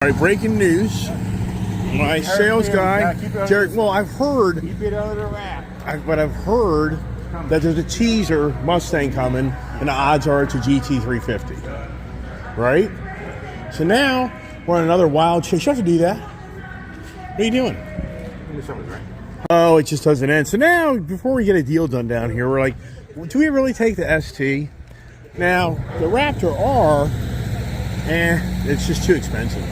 All right, breaking news. My sales guy, Derek. Well, I've heard. Keep it under the wrap. But I've heard that there's a teaser Mustang coming, and the odds are it's a GT350. Right? So now we're on another wild chase. You have to do that. What are you doing? Oh, it just doesn't end. So now, before we get a deal done down here, we're like, do we really take the ST? Now, the Raptor R, it's just too expensive.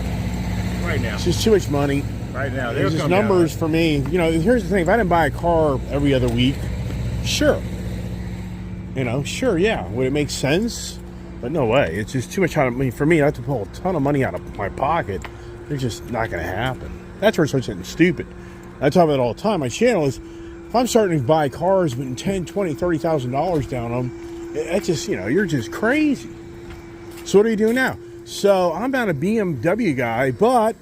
Right now. It's just too much money. Right now. There's just numbers for me. You know, here's the thing. If I didn't buy a car every other week, sure. You know, sure, yeah. Would it make sense? But no way. It's just too much out of me. For me, I have to pull a ton of money out of my pocket. It's just not going to happen. That's where it starts getting stupid. I talk about it all the time. My channel is, if I'm starting to buy cars with $10,000, $20,000, $30,000 down on them, that's just, you know, you're just crazy. So what are you doing now? So I'm not a BMW guy, but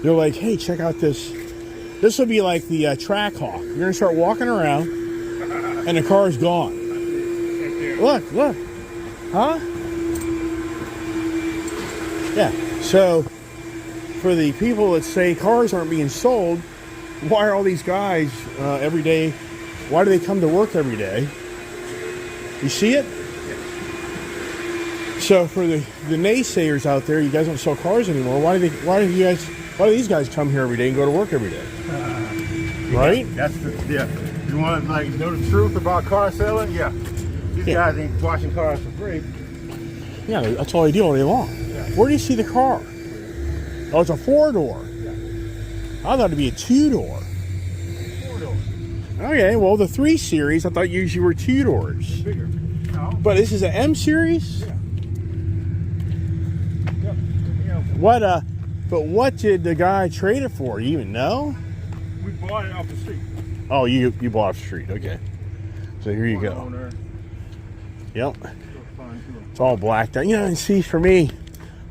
they're like, hey, check out this. This will be like the Trackhawk. You're going to start walking around, and the car's gone. Look. Huh? Yeah. So for the people that say cars aren't being sold, why are all these guys every day? Why do they come to work every day? You see it? So for the naysayers out there, you guys don't sell cars anymore. Why do these guys come here every day and go to work every day? Right? That's yeah. You want to know the truth about car selling? Yeah. These guys ain't washing cars for free. Yeah, that's all they do all day long. Yeah. Where do you see the car? Oh, it's a 4-door. Yeah. I thought it'd be a 2-door. 4-door. Okay, well the 3 Series, I thought usually were 2 doors. Bigger. No. But this is an M Series. Yeah. But what did the guy trade it for? You even know? We bought it off the street. Oh, you bought off the street. Okay. So here you go. Owner. Yep. It's all blacked out. You know, and see, for me,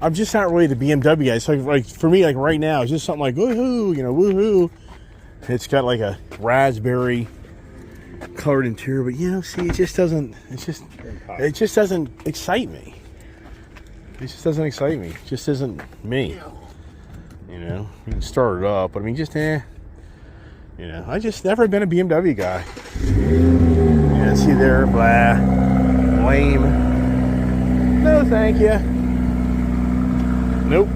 I'm just not really the BMW guy. So like for me, like right now, it's just something like woohoo, you know, woohoo. It's got like a raspberry colored interior, but you know, see, it just doesn't excite me. It just doesn't excite me. It just isn't me. You know, you can start it up, but I mean, just You know, I just never been a BMW guy. Yeah, see there, blah, lame. No, thank you. Nope.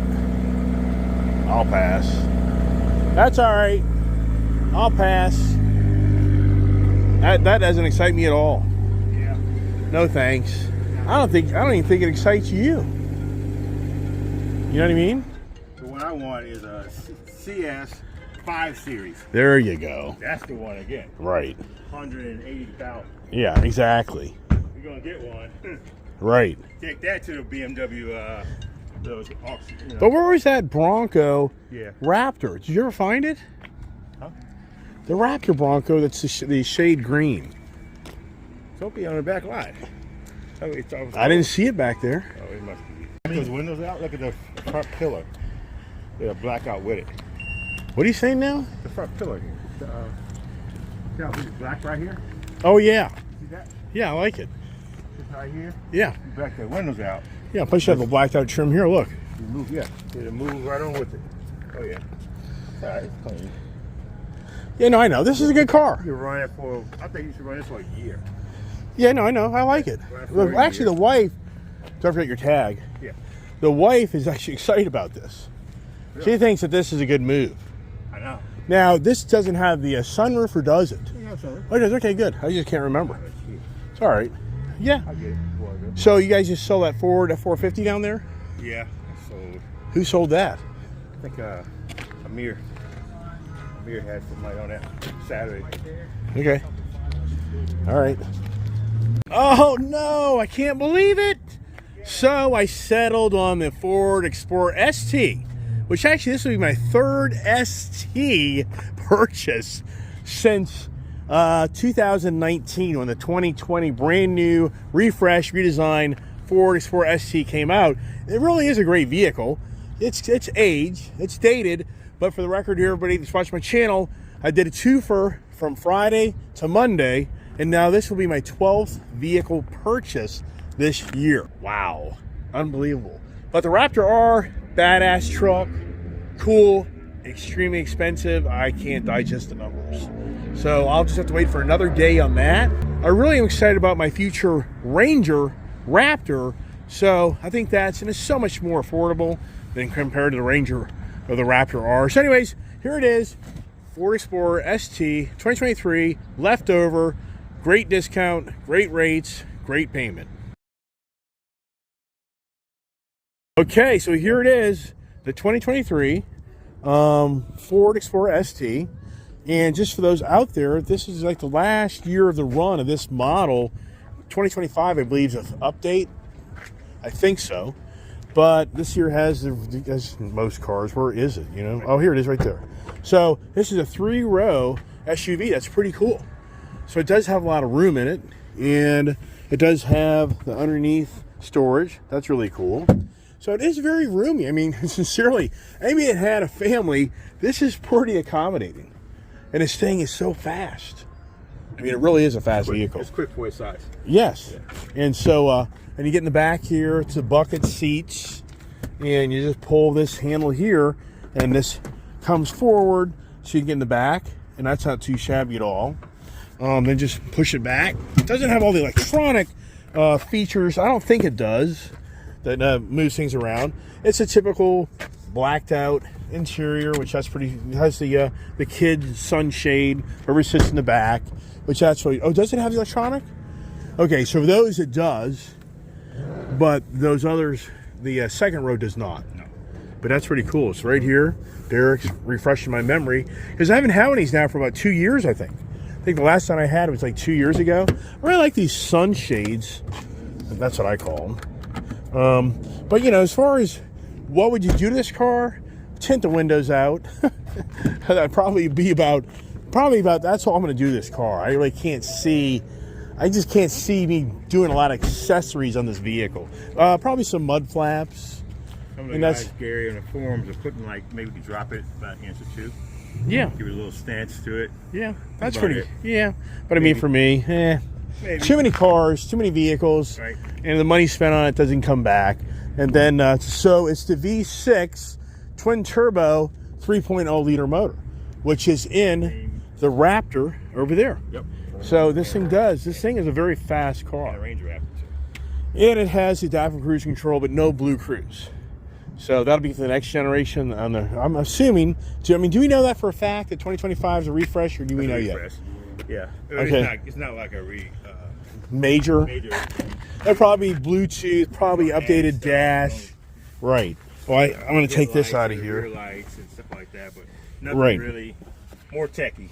I'll pass. That's all right. I'll pass. That doesn't excite me at all. Yeah. No thanks. I don't even think it excites you. You know what I mean? So what I want is a CS 5 Series. There you go. That's the one again. Right. 180,000. Yeah, exactly. We're gonna get one. Right. Take that to the BMW. Those auctions. You know. But where was that Bronco Yeah. Raptor? Did you ever find it? Huh? The Raptor Bronco that's the shade green. So be on the back lot. I didn't see it back there. Oh, it must be. Look those windows out. Look at the front pillar. They're black out with it. What are you saying now? The front pillar here. See how it's black right here? Oh, yeah. See that? Yeah, I like it. This right here. Yeah. You back the windows out. Yeah, plus you have the blacked out trim here. Look. You move, yeah. It moves right on with it. Oh, yeah. All right, it's clean. Yeah, no, I know. This is a good car. You run it for, I think you should run this for a year. Yeah, no, I know. I like it. Look, actually, the wife, don't forget your tag. Yeah. The wife is actually excited about this. Really? She thinks that this is a good move. I know. Now, this doesn't have the sunroof, or does it? Yeah, so. Oh, it does. Okay, good. I just can't remember. It's all right. Yeah. I get it. So you guys just sold that Ford F450 down there? Yeah. So Who sold that? I think Amir had somebody on that Saturday. Okay. All right. Oh no, I can't believe it. So I settled on the Ford Explorer ST, which actually this will be my 3rd ST purchase since 2019, when the 2020 brand new refresh redesigned Ford Explorer ST came out. It really is a great vehicle. It's aged, it's dated, but for the record here, everybody that's watching my channel, I did a twofer from Friday to Monday, and now this will be my 12th vehicle purchase this year. Wow, unbelievable. But the Raptor R, badass truck, cool, extremely expensive. I can't digest the numbers. So I'll just have to wait for another day on that. I really am excited about my future Ranger Raptor. So I think that's, and it's so much more affordable than compared to the Ranger or the Raptor R. So anyways, here it is. Ford Explorer ST 2023, leftover, great discount, great rates, great payment. Okay, so here it is, the 2023 Ford Explorer ST. And just for those out there, this is like the last year of the run of this model. 2025, I believe, is an update. I think so. But this year has, as most cars, where is it, you know? Oh, here it is right there. So this is a 3-row SUV. That's pretty cool. So it does have a lot of room in it. And it does have the underneath storage. That's really cool. So it is very roomy. I mean, sincerely, maybe it had a family. This is pretty accommodating. And this thing is so fast. I mean, it really is a fast vehicle. It's quick for its size. Yes. Yeah. And so, and you get in the back here, it's the bucket seats. And you just pull this handle here, and this comes forward, so you can get in the back. And that's not too shabby at all. Then just push it back. It doesn't have all the electronic features. I don't think it does. That moves things around. It's a typical blacked out interior, which that's pretty, has the kid sunshade, whoever sits in the back, which that's really, oh, does it have the electronic? Okay, so for those it does, but those others, the second row does not. No. But that's pretty cool. It's right here. Derek's refreshing my memory, because I haven't had one of these now for about 2 years, I think. I think the last time I had it was like 2 years ago. I really like these sunshades. That's what I call them. But you know, as far as what would you do to this car, tint the windows out. That'd probably be about that's all I'm going to do to this car. I really can't see, I just can't see me doing a lot of accessories on this vehicle. Probably some mud flaps. Some of the guys, Gary, on the forums are putting, like, maybe we could drop it about an inch or two. Yeah. Give it a little stance to it. Yeah, that's pretty good. Yeah, but I mean, for me, too many cars, too many vehicles, right, and the money spent on it doesn't come back. And then, so it's the V6 twin turbo 3.0 liter motor, which is in the Raptor over there. Yep. So this thing is a very fast car. And a Ranger Raptor too. And it has the adaptive cruise control, but no Blue Cruise. So that'll be for the next generation. I'm assuming. Do we know that for a fact that 2025 is a refresh, or do we know yet? Yeah. Okay. It's not like a major. It'll probably be Bluetooth, probably updated dash. Right. Well, I'm going to take this out of here. Rear lights and stuff like that, but nothing really more techy.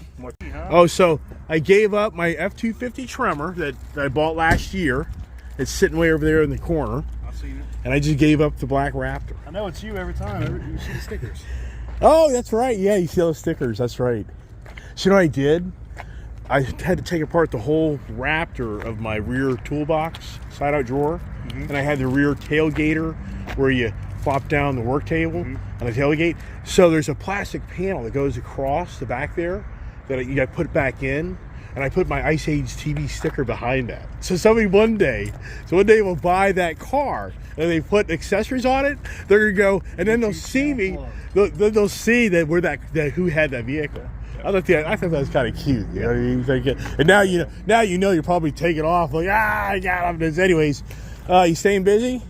Oh, so I gave up my F-250 Tremor that I bought last year. It's sitting way over there in the corner. I've seen it. And I just gave up the black Raptor. I know it's you every time. You see the stickers. Oh, that's right. Yeah, you see those stickers. That's right. So you know what I did? I had to take apart the whole Raptor of my rear toolbox, side-out drawer, and I had the rear tailgater where you flop down the work table on the tailgate. So there's a plastic panel that goes across the back there that you got to put back in, and I put my Ice Age TV sticker behind that. So somebody one day will buy that car and they put accessories on it. They're gonna go, and then they'll see me. They'll see that we're that who had that vehicle. I thought that was kind of cute. You know what I mean? Like, and now you know you're probably taking off. Like, I got this. Anyways, you staying busy?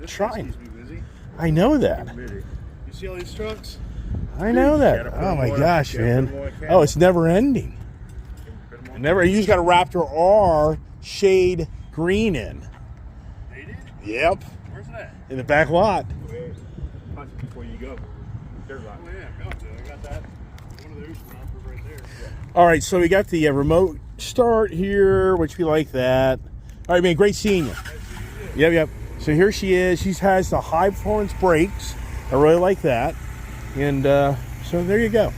Trying. Busy. I know that. You see all these trucks? I know that. Oh my gosh, man. Oh, it's never ending. You just got a Raptor R shade green in. They did? Yep. Where's that? In the back lot. Punch it before you go. Dirt lot. Oh yeah, gotcha. I got that. One of those right there. Yeah. All right, so we got the remote start here, which we like that. All right, man, great seeing you. Yep. So here she is. She has the high performance brakes. I really like that. And so there you go.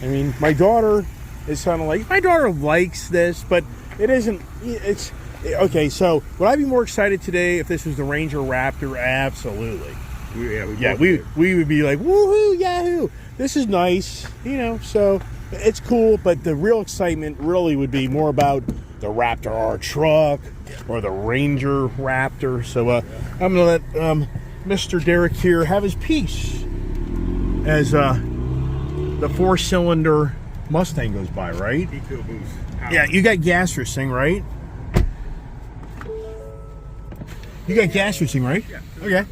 I mean, my daughter is kind of like, my daughter likes this, but it isn't, it's, okay, so would I be more excited today if this was the Ranger Raptor? Absolutely. We would be like, woohoo, yahoo. This is nice, you know, so it's cool, but the real excitement really would be more about the Raptor R truck or the Ranger Raptor. So I'm going to let Mr. Derek here have his piece as the 4-cylinder Mustang goes by, right? EcoBoost. Yeah, you got gas for this thing, right? You got gas for this thing, right? Yeah. Okay.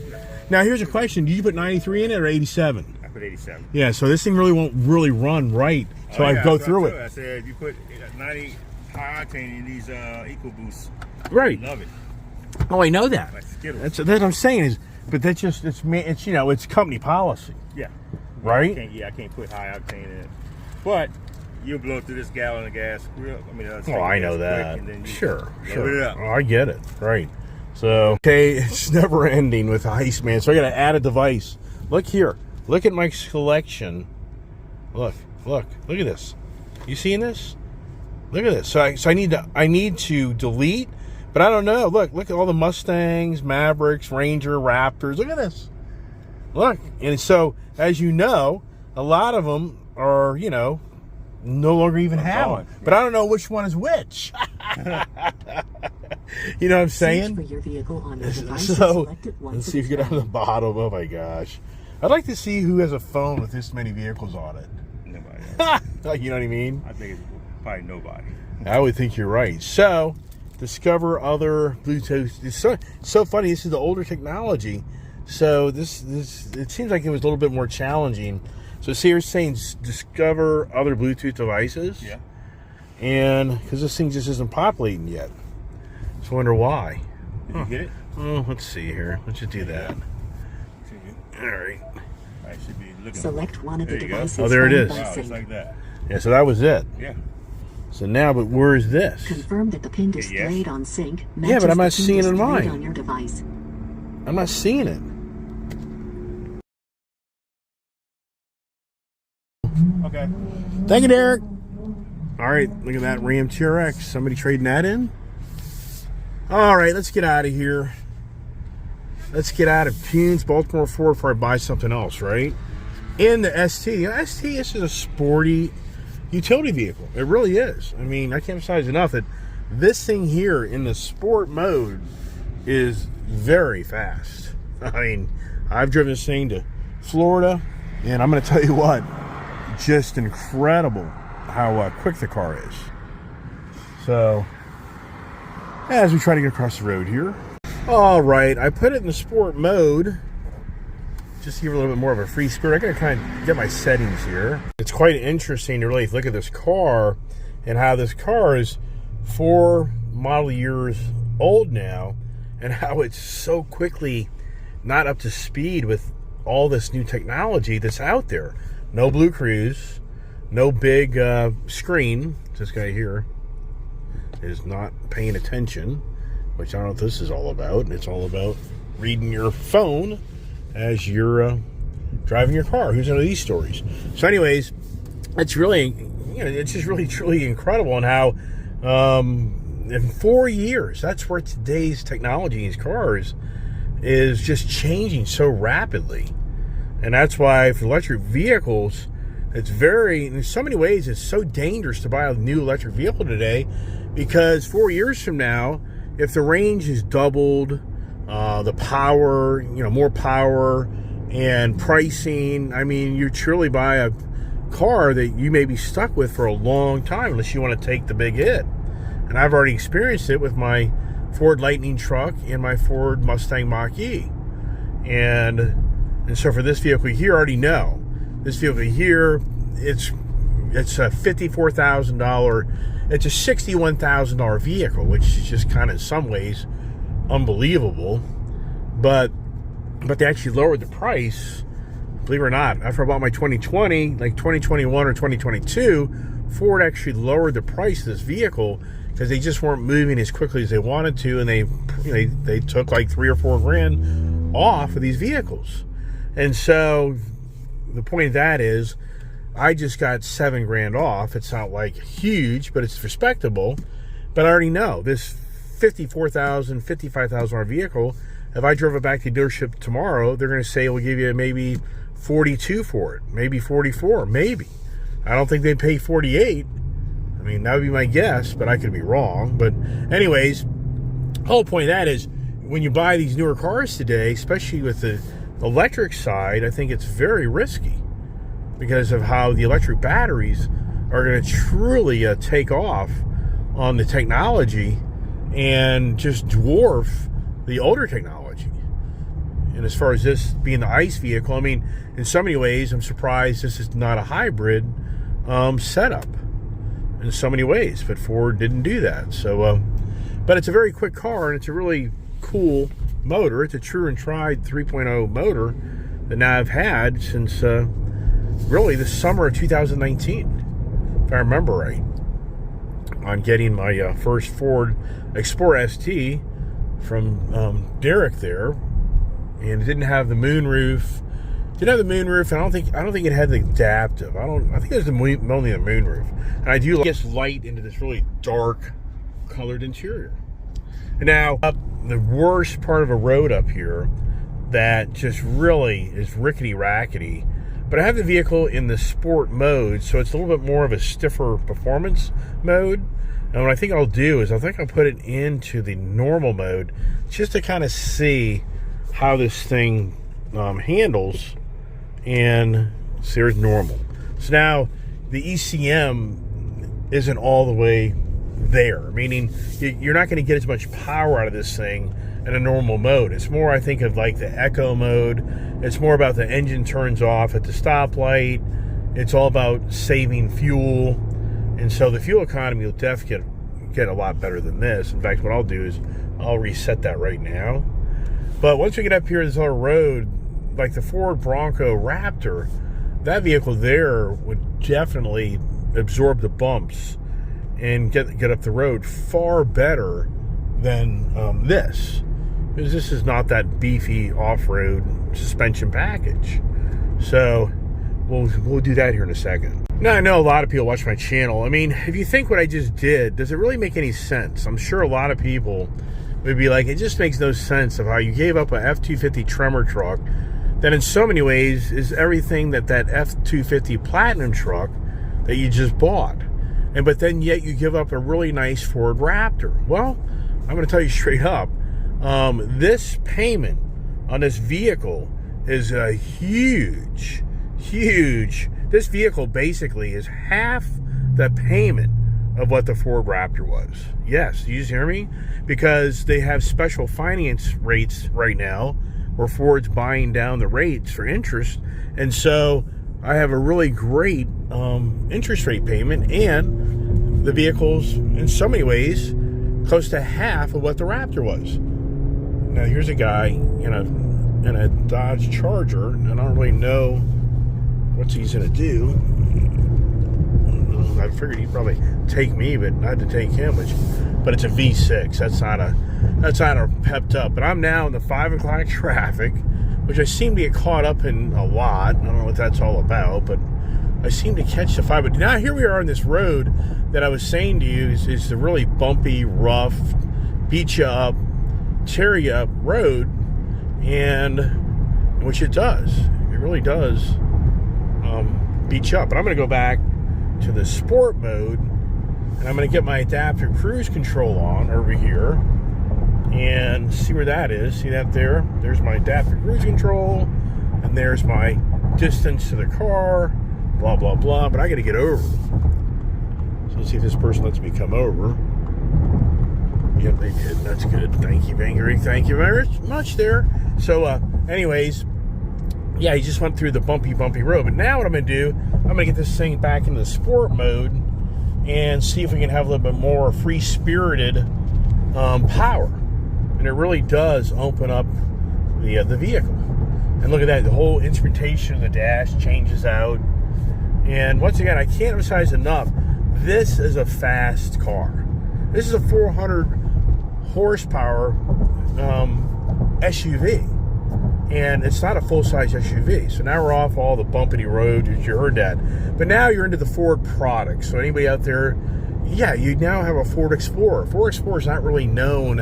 Now here's a question: did you put 93 in it or 87? I put 87. Yeah. So this thing really won't really run right. So I go through it. I said you put 90 high octane in these EcoBoosts. Right. Love it. Oh, I know that. Like Skittles. That's what I'm saying is, but that's just it's you know it's company policy, Yeah. right? I can't put high octane in it. But you'll blow through this gallon of gas real. I mean, Oh, I know that. Sure. Load it up. Oh, I get it. Right. So, okay, it's never ending with Iceman. So I got to add a device. Look here. Look at my selection. Look at this. You seeing this? Look at this. So I need to delete, but I don't know. Look at all the Mustangs, Mavericks, Ranger, Raptors. Look at this. Look. And so, as you know, a lot of them are, you know, no longer even have one. But I don't know which one is which. You know what I'm saying? For your vehicle on your device, So let's see if you get on the bottom. Oh my gosh. I'd like to see who has a phone with this many vehicles on it. Nobody. You know what I mean? I think it's probably nobody. I would think you're right. So, discover other Bluetooth. It's so funny. This is the older technology. So this it seems like it was a little bit more challenging. So see, you're saying discover other Bluetooth devices. Yeah. And because this thing just isn't populating yet. So I wonder why. Did you get it? Oh, let's see here. Let's just do that. All right. I should be looking. Select one of the There you go. devices. Oh, there it is. found by Wow, it's sync. like that. Yeah, so that was it. Yeah. So now, but where is this? Confirm that the pin displayed on sync matches Yeah, but I'm not the pin seeing it in displayed mine. on your device. I'm not seeing it. Okay. Thank you, Derek. All right, look at that Ram TRX. Somebody trading that in? All right, let's get out of here. Let's get out of Punes, Baltimore Ford before I buy something else, right? In the ST. You know, ST is a sporty utility vehicle. It really is. I mean, I can't emphasize enough that this thing here in the sport mode is very fast. I mean, I've driven this thing to Florida, and I'm going to tell you what, just incredible how quick the car is. So, as we try to get across the road here. All right, I put it in the sport mode just to give it a little bit more of a free spirit. I gotta kind of get my settings here. It's quite interesting to really look at this car and how this car is 4 model years old now, and how it's so quickly not up to speed with all this new technology that's out there. No Blue Cruise, no big screen. This guy here is not paying attention, which I don't know what this is all about. It's all about reading your phone as you're driving your car. Who's into these stories? So anyways, it's really, you know, it's just really, truly incredible on how in 4 years, that's where today's technology in these cars is just changing so rapidly. And that's why for electric vehicles, it's very, in so many ways, it's so dangerous to buy a new electric vehicle today, because 4 years from now, if the range is doubled, the power, you know, more power and pricing, I mean, you truly buy a car that you may be stuck with for a long time unless you want to take the big hit. And I've already experienced it with my Ford Lightning truck and my Ford Mustang Mach-E. And so for this vehicle here, I already know. This vehicle here, it's a $54,000, it's a $61,000 vehicle, which is just kind of in some ways unbelievable. But they actually lowered the price, believe it or not. After I bought my 2020, like 2021 or 2022, Ford actually lowered the price of this vehicle because they just weren't moving as quickly as they wanted to, and they took like $3 or $4 grand off of these vehicles. And so the point of that is, I just got $7 grand off. It's not like huge, but it's respectable. But I already know this $54,000, $55,000 vehicle, if I drove it back to the dealership tomorrow, they're going to say we'll give you maybe 42 for it, maybe 44, maybe. I don't think they'd pay 48. mean, that would be my guess, but I could be wrong. But anyways, the whole point of that is when you buy these newer cars today, especially with the electric side, I think it's very risky because of how the electric batteries are going to truly take off on the technology and just dwarf the older technology. And as far as this being the ICE vehicle, I mean, in so many ways, I'm surprised this is not a hybrid setup in so many ways, but Ford didn't do that. So, but it's a very quick car, and it's a really cool motor. It's a true and tried 3.0 motor that now I've had since really the summer of 2019, if I remember right, on getting my first Ford Explorer ST from Derek there, and it didn't have the moonroof. Didn't have the moonroof, and I don't think it had the adaptive. I think it was only the moonroof. And I do like this light into this really dark colored interior. And now the worst part of a road up here that just really is rickety rackety. But I have the vehicle in the sport mode, so it's a little bit more of a stiffer performance mode. And what I think I'll do is I'll put it into the normal mode just to kind of see how this thing handles. And so there's normal. So now the ECM isn't all the way there, meaning you're not going to get as much power out of this thing in a normal mode. It's more, I think, of like the eco mode. It's more about the engine turns off at the stoplight. It's all about saving fuel. And so the fuel economy will definitely get a lot better than this. In fact, what I'll do is I'll reset that right now. But once we get up here this other road, like the Ford Bronco Raptor, that vehicle there would definitely absorb the bumps and get up the road far better than this, because this is not that beefy off-road suspension package. So we'll do that here in a second. Now, I know a lot of people watch my channel. I mean, if you think what I just did, does it really make any sense? I'm sure a lot of people would be like, it just makes no sense of how you gave up a F-250 Tremor truck that in so many ways is everything that F-250 Platinum truck that you just bought. But then yet you give up a really nice Ford Raptor. Well, I'm going to tell you straight up, this payment on this vehicle is a huge. This vehicle basically is half the payment of what the Ford Raptor was. Yes, you just hear me? Because they have special finance rates right now where Ford's buying down the rates for interest. And so I have a really great interest rate payment, and the vehicle's in so many ways close to half of what the Raptor was. Now here's a guy in a Dodge Charger, and I don't really know what he's gonna do. I figured he'd probably take me, but not to take him. But it's a V6. That's not a pepped up. But I'm now in the 5 o'clock traffic, which I seem to get caught up in a lot. I don't know what that's all about, but I seem to catch the 5. But now here we are on this road that I was saying to you is the really bumpy, rough, beat you up, tear you up road, and which it does. It really does beat you up. But I'm going to go back to the sport mode, and I'm going to get my adaptive cruise control on over here and see where that is. See that there? There's my adaptive cruise control, and there's my distance to the car, blah, blah, blah. But I got to get over. So let's see if this person lets me come over. Yep, they did. That's good. Thank you, Bangering. Thank you very much there. So, anyways, yeah, he just went through the bumpy road. But now what I'm going to do, I'm going to get this thing back into the sport mode and see if we can have a little bit more free-spirited power. And it really does open up the vehicle. And look at that. The whole instrumentation of the dash changes out. And once again, I can't emphasize enough, this is a fast car. This is a 400 horsepower SUV. And it's not a full-size SUV. So now we're off all the bumpity roads, as you heard that. But now you're into the Ford product. So anybody out there, yeah, you now have a Ford Explorer. Ford Explorer is not really known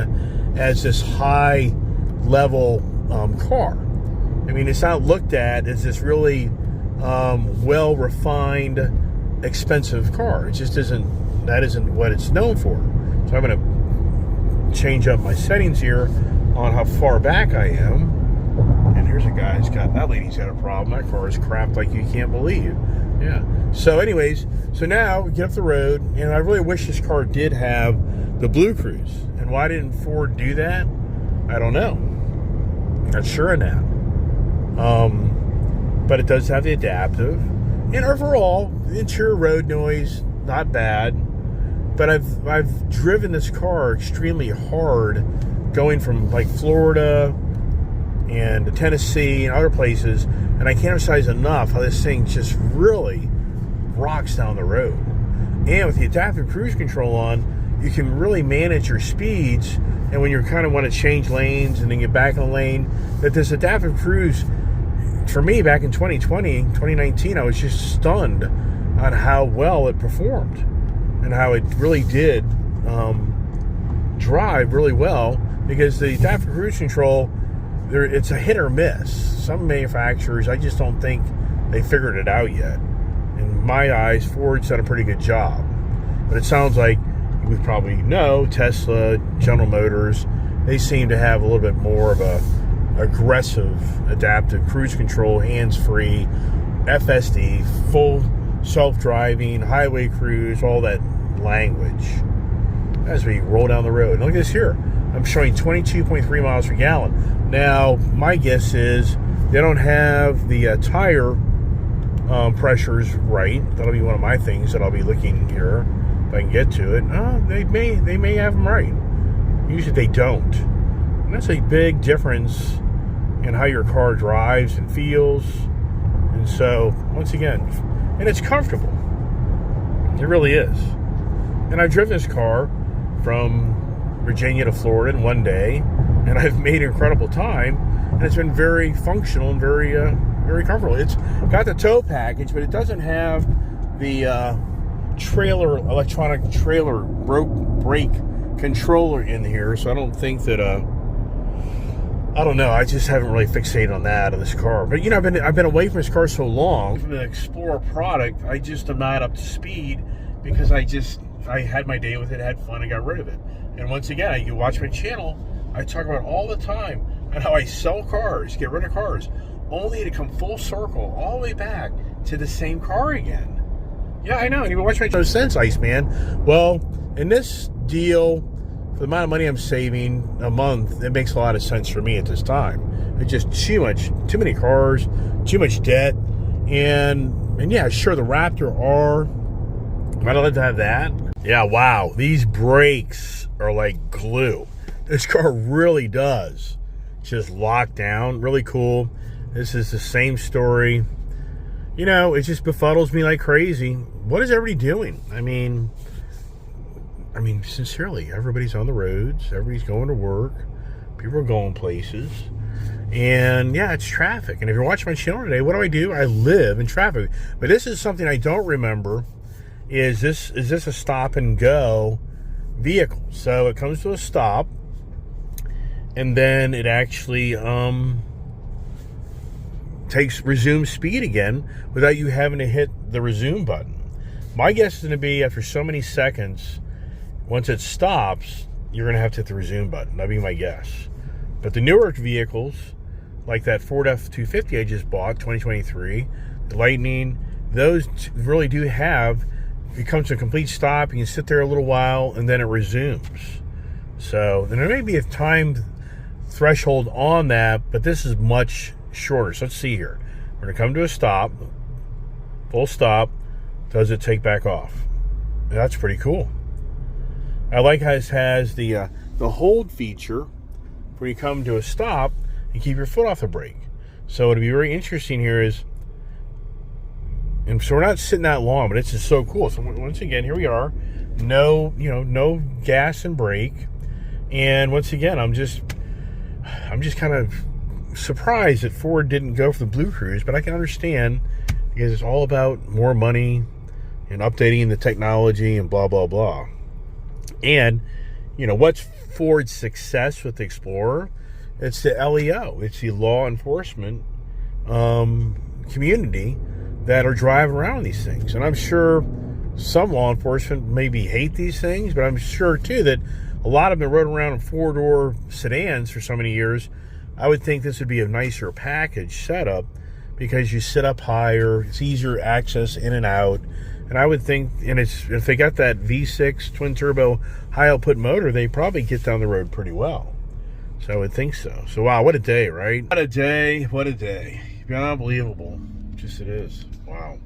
as this high-level car. I mean, it's not looked at as this really well-refined, expensive car. It just isn't that isn't what it's known for. So I'm going to change up my settings here on how far back I am. And here's a guy who's got, that lady's got a problem. That car is crapped like you can't believe. Yeah. So anyways, so now we get up the road, and I really wish this car did have the Blue Cruise. And why didn't Ford do that? I don't know. Not sure of that. But it does have the adaptive. And overall, the interior road noise, not bad. But I've driven this car extremely hard, going from like Florida and to Tennessee and other places, and I can't emphasize enough how this thing just really rocks down the road. And with the adaptive cruise control on, you can really manage your speeds, and when you kind of want to change lanes and then get back in the lane, that this adaptive cruise, for me back in 2019, I was just stunned on how well it performed and how it really did drive really well, because the adaptive cruise control, it's a hit or miss. Some manufacturers, I just don't think they figured it out yet. In my eyes, Ford's done a pretty good job. But it sounds like, we probably know, Tesla, General Motors, they seem to have a little bit more of a aggressive adaptive cruise control, hands-free, FSD, full self-driving, highway cruise, all that language as we roll down the road. And look at this here. I'm showing 22.3 miles per gallon. Now, my guess is they don't have the tire pressures right. That'll be one of my things that I'll be looking here if I can get to it. They may have them right. Usually they don't. And that's a big difference in how your car drives and feels. And so, once again, and it's comfortable. It really is. And I've driven this car from Virginia to Florida in one day, and I've made an incredible time, and it's been very functional and very comfortable. It's got the tow package, but it doesn't have the electronic trailer brake controller in here, so I don't think that I don't know, I just haven't really fixated on that in this car. But I've been away from this car so long. From the Explorer product, I just am not up to speed, because I had my day with it, had fun, and got rid of it. And once again, you watch my channel, I talk about all the time on how I sell cars, get rid of cars, only to come full circle all the way back to the same car again. Yeah, I know. And you watch my no sense, Iceman. Well, in this deal, for the amount of money I'm saving a month, it makes a lot of sense for me at this time. It's just too many cars, too much debt, and yeah, sure, the Raptor R, I'd love to have that. Yeah, wow, these brakes are like glue. This car really does just lock down. Really cool. This is the same story. It just befuddles me like crazy. What is everybody doing? I mean, sincerely, everybody's on the roads. Everybody's going to work. People are going places. And yeah, it's traffic. And if you're watching my channel today, what do? I live in traffic. But this is something I don't remember. Is this a stop and go vehicle? So it comes to a stop, and then it actually resumes speed again without you having to hit the resume button. My guess is going to be, after so many seconds, once it stops, you're going to have to hit the resume button. That'd be my guess. But the newer vehicles, like that Ford F-250 I just bought, 2023, the Lightning, those really do have, it comes to a complete stop, you can sit there a little while, and then it resumes. So there may be a time threshold on that, but this is much shorter. So let's see here. We're going to come to a stop, full stop. Does it take back off? That's pretty cool. I like how it has the hold feature where you come to a stop and keep your foot off the brake. So it'll be very interesting here is, and so we're not sitting that long, but it's just so cool. So once again, here we are. No gas and brake. And once again, I'm just kind of surprised that Ford didn't go for the Blue Cruise, but I can understand, because it's all about more money and updating the technology and blah, blah, blah. And, what's Ford's success with the Explorer? It's the LEO. It's the law enforcement community that are driving around these things. And I'm sure some law enforcement maybe hate these things, but I'm sure too that a lot of them rode around in 4-door sedans for so many years. I would think this would be a nicer package setup because you sit up higher, it's easier access in and out. And I would think, and it's, if they got that V6 twin turbo high output motor, they probably get down the road pretty well. So I would think so. So wow, what a day, right? What a day, what a day. Unbelievable. Just it is. Wow.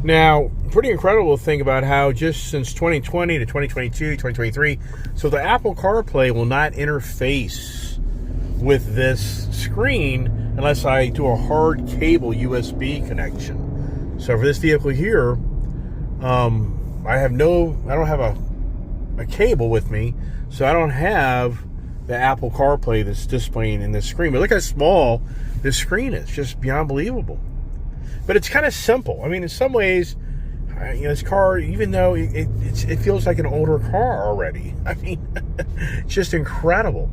Now, pretty incredible to think about how just since 2020 to 2022, 2023, so the Apple CarPlay will not interface with this screen unless I do a hard cable USB connection. So for this vehicle here, I don't have a cable with me, so I don't have the Apple CarPlay that's displaying in this screen. But look how small this screen is, just beyond believable. But it's kind of simple. I mean, in some ways, this car, even though it feels like an older car already. I mean, it's just incredible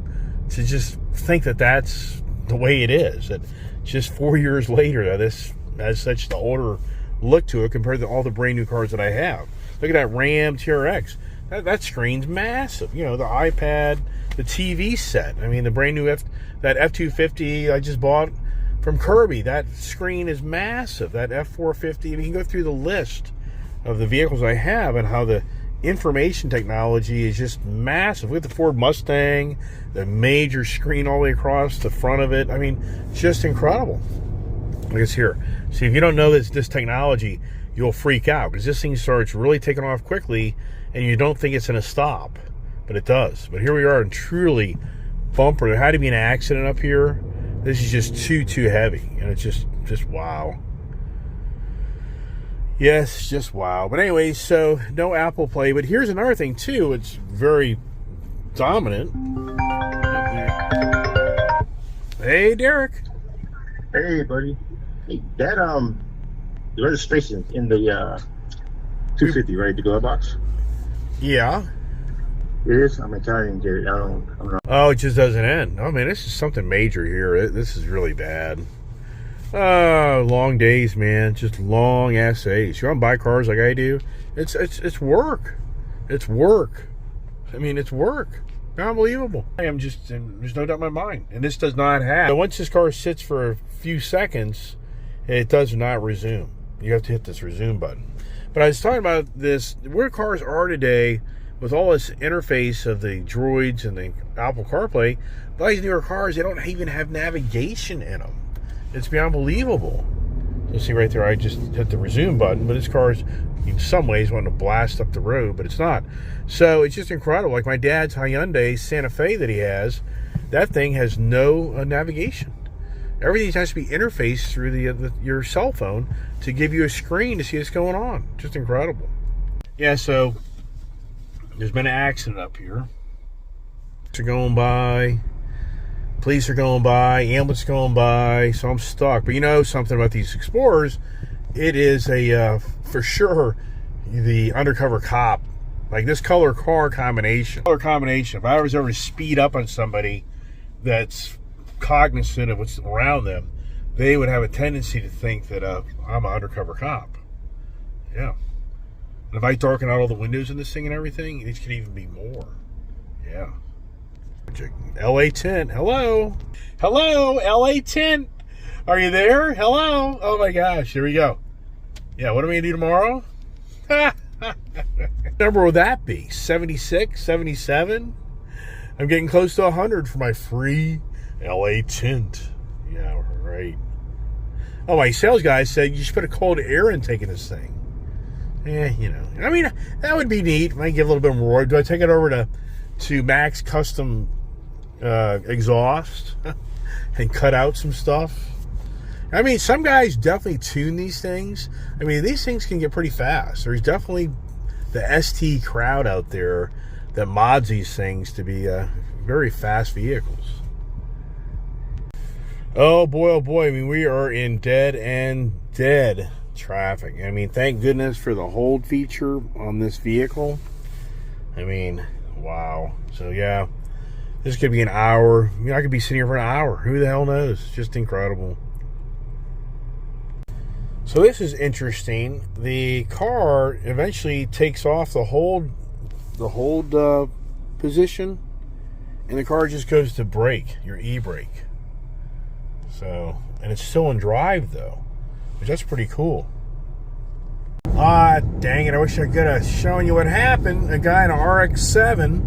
to just think that that's the way it is. That just 4 years later, that this has such the older look to it compared to all the brand new cars that I have. Look at that Ram TRX. That screen's massive. You know, the iPad, the TV set. I mean, the brand new that F-250 I just bought from Kirby, that screen is massive. That F-450, I mean, you can go through the list of the vehicles I have and how the information technology is just massive. Look at the Ford Mustang, the major screen all the way across the front of it. I mean, just incredible. Look, it's here. See, if you don't know this technology, you'll freak out because this thing starts really taking off quickly and you don't think it's going to stop, but it does. But here we are in truly bumper. There had to be an accident up here. This is just too heavy, and it's just wow. Yes, just wow. But anyway, so no Apple Play. But here's another thing too. It's very dominant. Hey, Derek. Hey, buddy. Hey, that the registration in the 250, right? The glove box. Yeah. It is. I'm Italian, get it. I don't know. Oh, it just doesn't end. Oh man, this is something major here. This is really bad. Long days, man. Just long ass days. You want to buy cars like I do? It's work. It's work. I mean, it's work. Unbelievable. There's no doubt in my mind. And this does not have. So once this car sits for a few seconds, it does not resume. You have to hit this resume button. But I was talking about this, where cars are today with all this interface of the Droids and the Apple CarPlay. A lot of these newer cars, they don't even have navigation in them. It's beyond believable. You'll see right there, I just hit the resume button, but this car is, in some ways, wanting to blast up the road, but it's not. So it's just incredible. Like my dad's Hyundai Santa Fe that he has, that thing has no navigation. Everything has to be interfaced through your cell phone to give you a screen to see what's going on. Just incredible. Yeah, so there's been an accident up here. Are going by, police are going by, ambulance going by, so I'm stuck. But you know something about these Explorers, it is for sure the undercover cop. Like this color car combination. If I was ever to speed up on somebody that's cognizant of what's around them, they would have a tendency to think that I'm an undercover cop. Yeah. And if I darken out all the windows in this thing and everything, it could even be more. Yeah. LA Tint. Hello. Hello, LA Tint. Are you there? Hello. Oh my gosh. Here we go. Yeah, what am I going to do tomorrow? What number will that be? 76? 77? I'm getting close to 100 for my free LA Tint. Yeah, right. Oh, my sales guy said you should put a cold air intake in this thing. You know. I mean, that would be neat. Might get a little bit more. Do I take it over to Max Custom Exhaust and cut out some stuff? I mean, some guys definitely tune these things. I mean, these things can get pretty fast. There's definitely the ST crowd out there that mods these things to be very fast vehicles. Oh boy, I mean, we are in dead traffic. I mean, thank goodness for the hold feature on this vehicle. I mean, wow. So yeah, this could be an hour. I mean, I could be sitting here for an hour. Who the hell knows? Just incredible. So this is interesting. The car eventually takes off the hold position, and the car just goes to brake, your e-brake. So, and it's still in drive though, which that's pretty cool. Ah, dang it! I wish I could have shown you what happened. A guy in an RX-7, an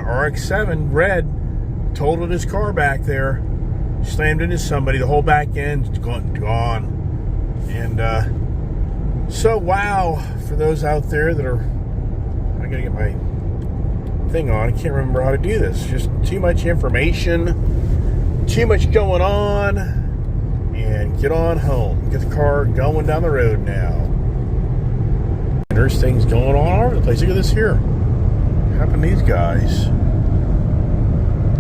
RX-7 red, totaled his car back there. Slammed into somebody, the whole back end's gone. And so wow, for those out there that are, I gotta get my thing on. I can't remember how to do this. Just too much information, too much going on, and get on home. Get the car going down the road now. And there's things going on all over the place. Look at this here. What happened to these guys?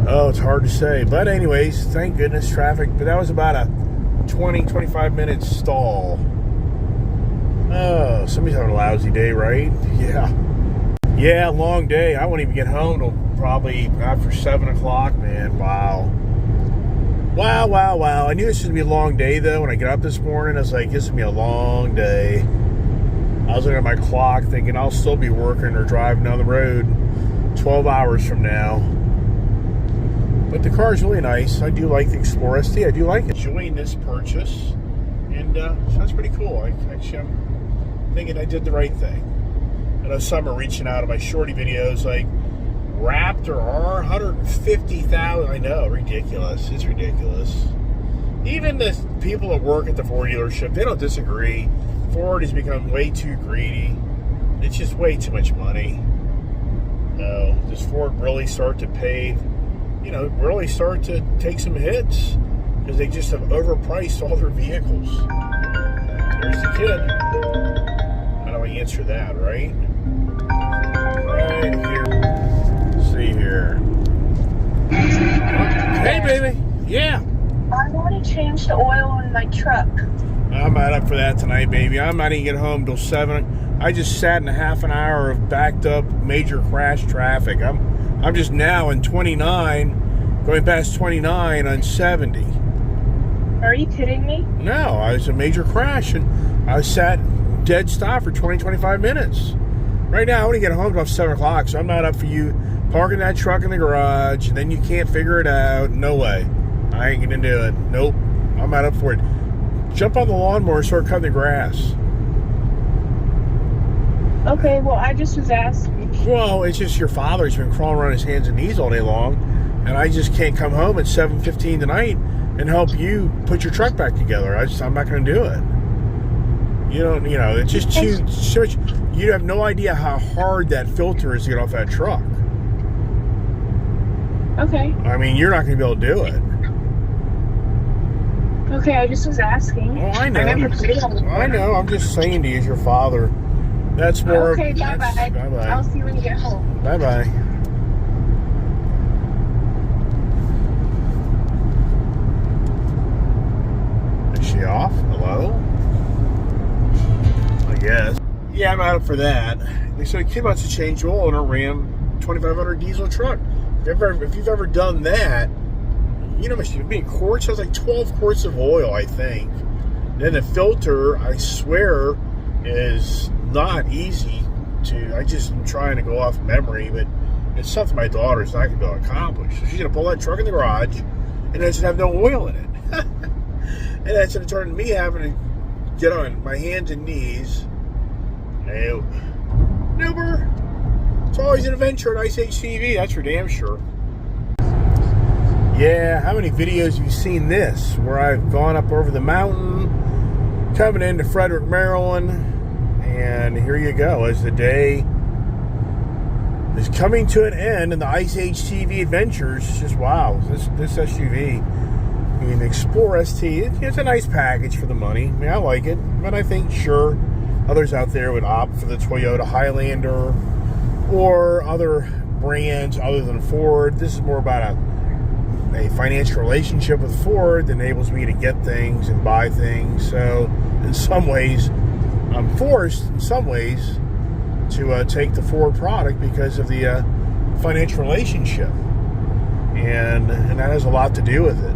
Oh, it's hard to say. But anyways, thank goodness, traffic. But that was about a 20-25 minute stall. Oh, somebody's having a lousy day, right? Yeah, long day. I won't even get home till probably after 7 o'clock, man. Wow. I knew this was going to be a long day, though. When I got up this morning, I was like, this is going to be a long day. I was looking at my clock thinking I'll still be working or driving down the road 12 hours from now. But the car is really nice. I do like the Explorer ST. I do like it. Enjoying this purchase. And so that's pretty cool. I'm thinking I did the right thing. I know some are reaching out on my shorty videos like, Raptor R, 150,000. I know, ridiculous. It's ridiculous. Even the people that work at the Ford dealership, they don't disagree. Ford has become way too greedy. It's just way too much money. Does Ford really start to pay... really start to take some hits because they just have overpriced all their vehicles. There's the kid. How do I answer that, right? Right here. Let's see here. Hey, baby. Yeah. I want to change the oil in my truck. I'm not up for that tonight, baby. I'm not even getting home till 7. I just sat in a half an hour of backed up major crash traffic. I'm just now in 29, going past 29 on 70. Are you kidding me? No, I was a major crash, and I sat dead stop for 20-25 minutes. Right now, I want to get home about 7 o'clock, so I'm not up for you parking that truck in the garage, and then you can't figure it out. No way. I ain't going to do it. Nope. I'm not up for it. Jump on the lawnmower and start cutting the grass. Okay, well, I just was asking. Well, it's just your father's been crawling around his hands and knees all day long, and I just can't come home at 7:15 tonight and help you put your truck back together. I'm not going to do it. It's just too much. You have no idea how hard that filter is to get off that truck. Okay. I mean, you're not going to be able to do it. Okay, I just was asking. Oh, I know. I know. I'm just saying to you as your father. That's more... Okay, bye-bye. Bye-bye. I'll see you when you get home. Bye-bye. Is she off? Hello? I guess. Yeah, I'm out for that. So a kid wants to change oil in a Ram 2500 diesel truck. If you've ever done that, you know how much it being quarts? It was like 12 quarts of oil, I think. Then the filter, I swear, is not easy to... I just am trying to go off memory, but it's something my daughter's not going to be able to accomplish. So she's going to pull that truck in the garage, and then it's going to have no oil in it. And that's going to turn into me having to get on my hands and knees. No. Never. It's always an adventure at Ice HTV, that's for damn sure. Yeah, how many videos have you seen this? Where I've gone up over the mountain, coming into Frederick, Maryland, and here you go. As the day is coming to an end in the Ice HTV adventures, just wow, this SUV, I mean, the Explorer ST, it's a nice package for the money. I mean, I like it, but I think, sure, others out there would opt for the Toyota Highlander or other brands other than Ford. This is more about a financial relationship with Ford that enables me to get things and buy things. So in some ways, I'm forced in some ways to take the Ford product because of the financial relationship, and that has a lot to do with it.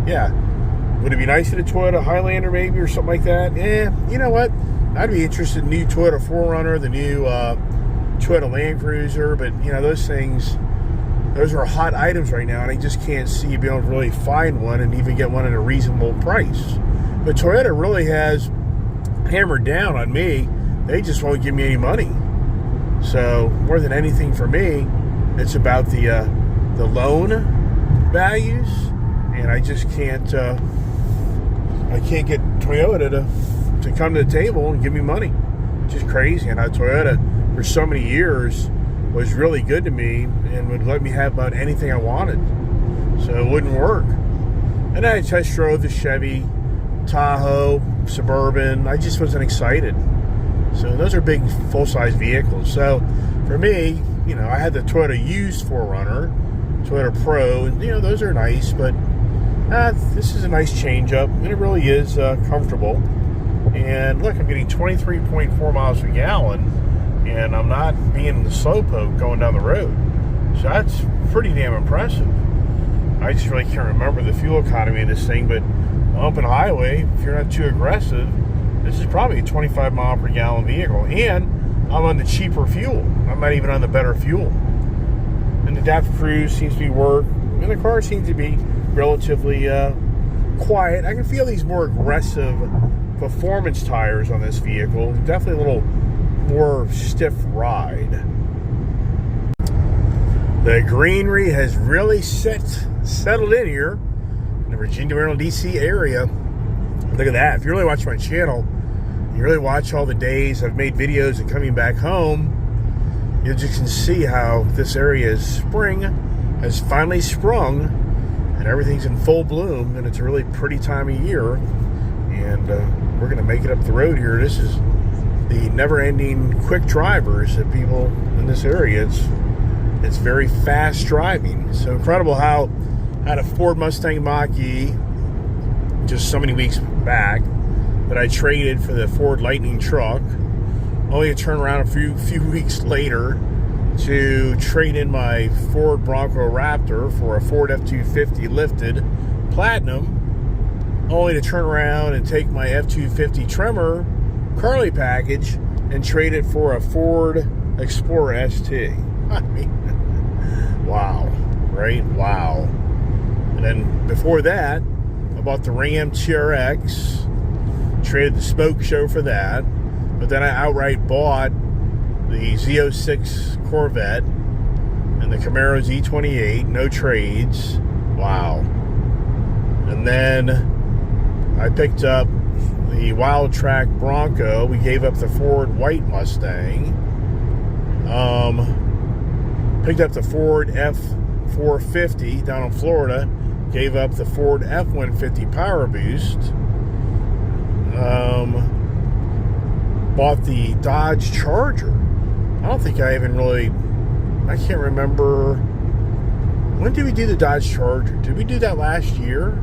Yeah, Would it be nice in a Toyota Highlander maybe or something like that? You know what? I'd be interested in the new Toyota 4Runner, the new Toyota Land Cruiser, but you know, those things, those are hot items right now, and I just can't see you being able to really find one and even get one at a reasonable price. But Toyota really has hammered down on me. They just won't give me any money. So more than anything for me, it's about the loan values, and I just can't. I can't get Toyota to come to the table and give me money. It's just crazy. And Toyota, for so many years, was really good to me and would let me have about anything I wanted. So it wouldn't work. And then I test drove the Chevy Tahoe, Suburban. I just wasn't excited. So those are big full-size vehicles. So for me, you know, I had the Toyota used 4Runner, Toyota Pro, and you know, those are nice, but this is a nice change up, and it really is comfortable. And look, I'm getting 23.4 miles per gallon, and I'm not being the slowpoke going down the road. So that's pretty damn impressive. I just really can't remember the fuel economy of this thing, but on open highway, if you're not too aggressive, this is probably a 25 mile per gallon vehicle. And I'm on the cheaper fuel. I'm not even on the better fuel. And the adaptive cruise seems to be work, and the car seems to be relatively quiet. I can feel these more aggressive performance tires on this vehicle. Definitely a little more stiff ride. The greenery has really settled in here in the Virginia, Maryland, DC area. Look at that. If you really watch my channel, you really watch all the days I've made videos and coming back home, you just can see how this area spring has finally sprung and everything's in full bloom, and it's a really pretty time of year. And we're going to make it up the road here. This is the never-ending quick drivers that people in this area. It's very fast driving. So incredible how I had a Ford Mustang Mach-E just so many weeks back that I traded for the Ford Lightning truck, only to turn around a few weeks later to trade in my Ford Bronco Raptor for a Ford F-250 lifted Platinum, only to turn around and take my F-250 Tremor Carly package and trade it for a Ford Explorer ST. I mean, wow, right? Wow. And then before that, I bought the Ram TRX, traded the Spoke Show for that, but then I outright bought the Z06 Corvette and the Camaro Z28, no trades. Wow. And then I picked up the Wild Track Bronco. We gave up the Ford White Mustang. Picked up the Ford F450 down in Florida. Gave up the Ford F150 Power Boost. Bought the Dodge Charger. I don't think I even really, I can't remember. When did we do the Dodge Charger? Did we do that last year?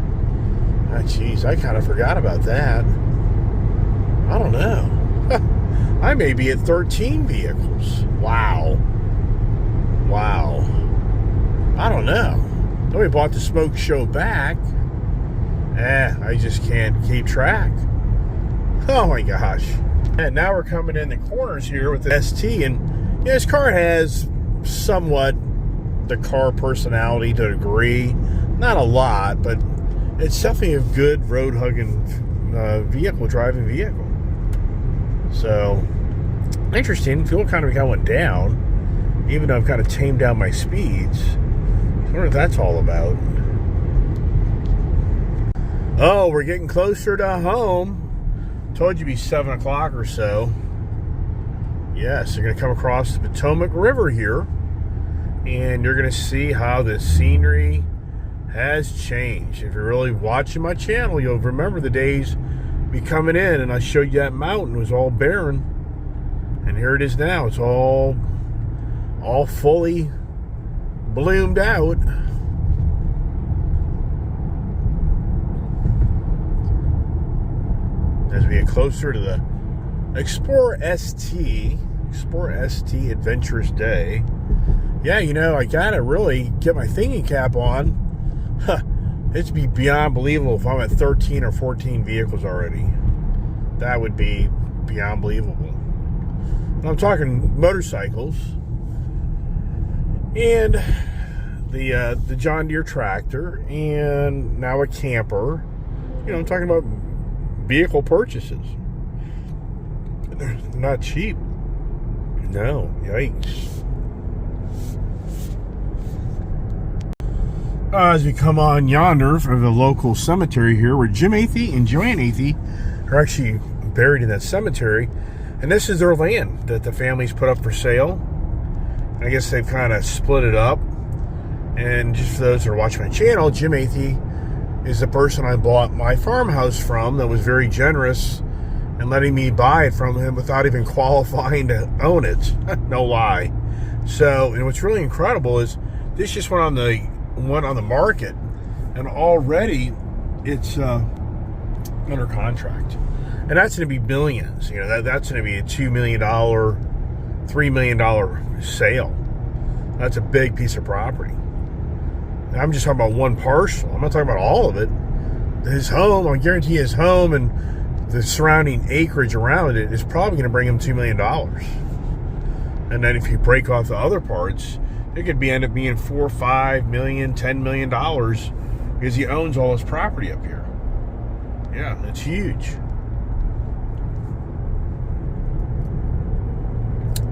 Ah, geez, I kind of forgot about that. I don't know. I may be at 13 vehicles. Wow. Wow. I don't know. Then we bought the Smoke Show back. I just can't keep track. Oh my gosh. And now we're coming in the corners here with the ST, and you know, this car has somewhat the car personality to a degree. Not a lot, but it's definitely a good road hugging vehicle, driving vehicle. So interesting. Fuel economy kind of went down, even though I've kind of tamed down my speeds. I wonder what that's all about. Oh, we're getting closer to home. Told you it'd be 7 o'clock or so. Yes, you're going to come across the Potomac River here, and you're going to see how the scenery has changed. If you're really watching my channel, you'll remember the days me coming in and I showed you that mountain was all barren, and here it is now. It's all fully bloomed out. As we get closer to the Explorer ST Adventurous Day. Yeah, you know, I gotta really get my thinking cap on It'd be beyond believable if I'm at 13 or 14 vehicles already. That would be beyond believable. And I'm talking motorcycles and the John Deere tractor and now a camper. You know, I'm talking about vehicle purchases. They're not cheap. No, yikes. As we come on yonder from the local cemetery here, where Jim Athey and Joanne Athey are actually buried in that cemetery, and this is their land that the family's put up for sale. I guess they've kind of split it up. And just for those that are watching my channel, Jim Athey is the person I bought my farmhouse from that was very generous and letting me buy it from him without even qualifying to own it. No lie. So, and what's really incredible is this just went on the market, and already it's under contract, and that's going to be billions. You know, that's going to be a $2 million, $3 million sale. That's a big piece of property. I'm just talking about one parcel. I'm not talking about all of it. His home, I guarantee his home and the surrounding acreage around it is probably going to bring him $2 million. And then if you break off the other parts, it could end up being $4, $5 million, $10 million because he owns all his property up here. Yeah, it's huge.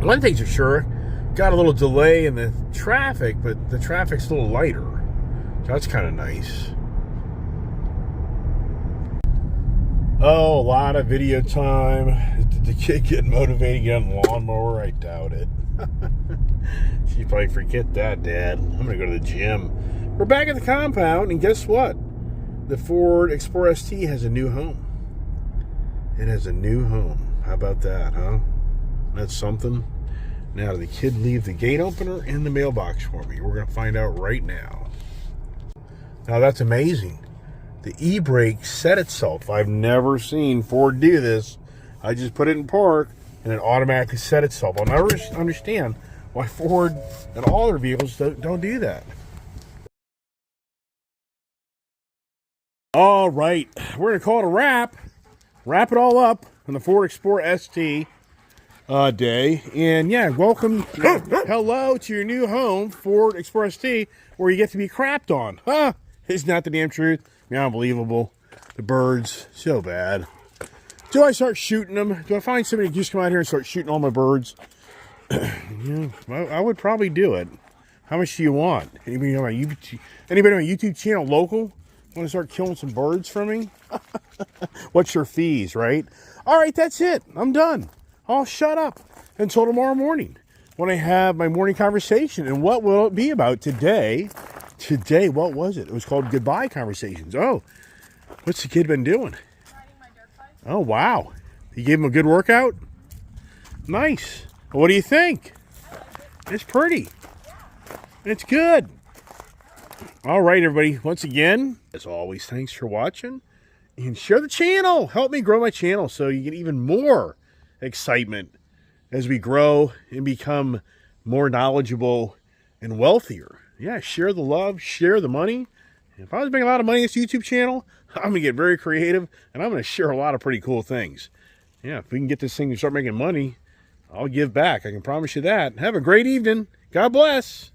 One thing's for sure, got a little delay in the traffic, but the traffic's a little lighter. So that's kind of nice. Oh, a lot of video time. Did the kid get motivated to get on the lawnmower? I doubt it. You probably forget that, Dad. I'm going to go to the gym. We're back at the compound, and guess what? The Ford Explorer ST has a new home. It has a new home. How about that, huh? That's something. Now, did the kid leave the gate opener in the mailbox for me? We're going to find out right now. Now, that's amazing. The e-brake set itself. I've never seen Ford do this. I just put it in park, and it automatically set itself. I'll never understand why Ford and all their vehicles don't do that. All right, we're going to call it a wrap. Wrap it all up on the Ford Explorer ST day. And yeah, welcome, hello to your new home, Ford Explorer ST, where you get to be crapped on. Huh? It's not the damn truth. I mean, unbelievable. The birds, so bad. Do I start shooting them? Do I find somebody to just come out here and start shooting all my birds? Yeah, I would probably do it. How much do you want? Anybody on my YouTube channel local want to start killing some birds for me? What's your fees, right? All right, that's it. I'm done. I'll shut up until tomorrow morning when I have my morning conversation. And what will it be about today? Today, what was it? It was called Goodbye Conversations. Oh, what's the kid been doing? Riding my dirt bike. Oh, wow. You gave him a good workout? Nice. What do you think? It's pretty. It's good. All right, everybody. Once again, as always, thanks for watching. And share the channel. Help me grow my channel so you get even more excitement as we grow and become more knowledgeable and wealthier. Yeah, share the love, share the money. If I was making a lot of money on this YouTube channel, I'm going to get very creative, and I'm going to share a lot of pretty cool things. Yeah, if we can get this thing to start making money, I'll give back. I can promise you that. Have a great evening. God bless.